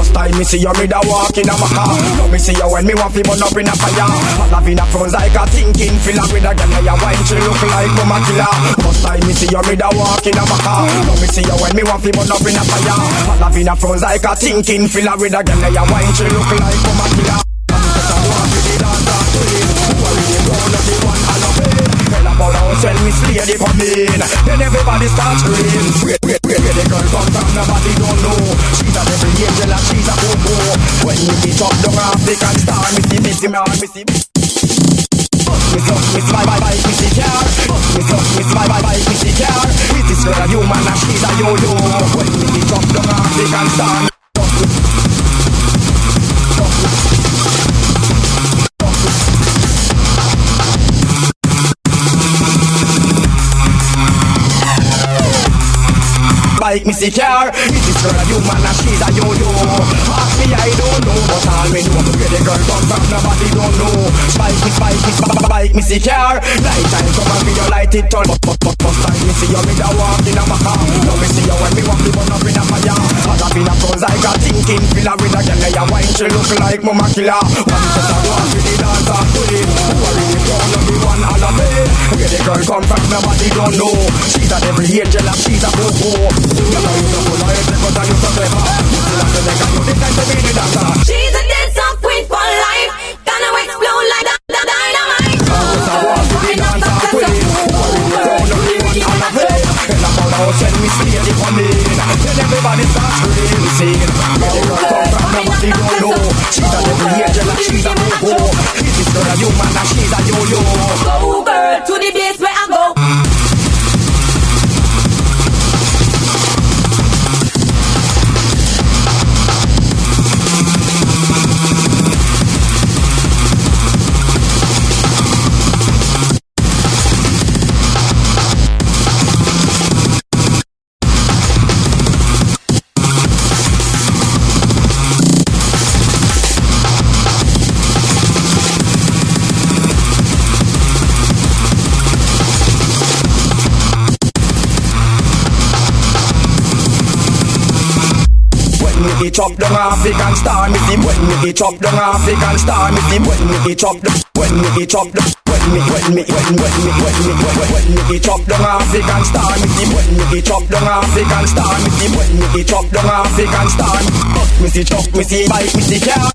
First time me see you, me da walk in a maca. Now me see you when me want fi burn up in a fire. Hot love in a front like a thinking filler. With a girl ya wine, she look like mama killer. First time me see you, me da walk in a maca. Now me see you when me want fi burn up in a fire. Hot love in a front like a thinking filler. With a girl ya wine, she look like mama killer. Tell me lady come in, then everybody starts screaming. Where the girl come from, nobody don't know. She's a devil angel and she's a go-go. When you get up down African star, missy man, missy. Miss my missy car. Miss my missy car. This girl a human and she's a yo-yo. When you get up down African star. Like me see car, is this girl a human and she's a yo-yo? Ask me I don't know, but all me know where the girl come from, nobody don't know. Spike me see car, night time come and video light it all. But first time me see you, me da walk in a maca. Now me see you when me walk, me burn up in a fire. Hot up in a front like a thinking filler. With a girl ya wine, she look like mama killer. One just a walk with the dance and do it. Who are in the front of the one all of it? Where the girl come from, nobody don't know. She's a devil angel and she's a go-go. She's a dancer queen for life. Gonna explode like dynamite. Send me lady come in, then everybody starts screaming. Where the girl come from, nobody don't know. She's a devil angel and she's a go-go. This girl a human and she's a yo-yo. Go girl to the place where I go. It chop down African star, me see when me chop down African star, me see when me chop down, when me chop down, when me chop down African star, me see when me chop down African star, me see when me chop down African star. Me see chop, me see bike, me see car.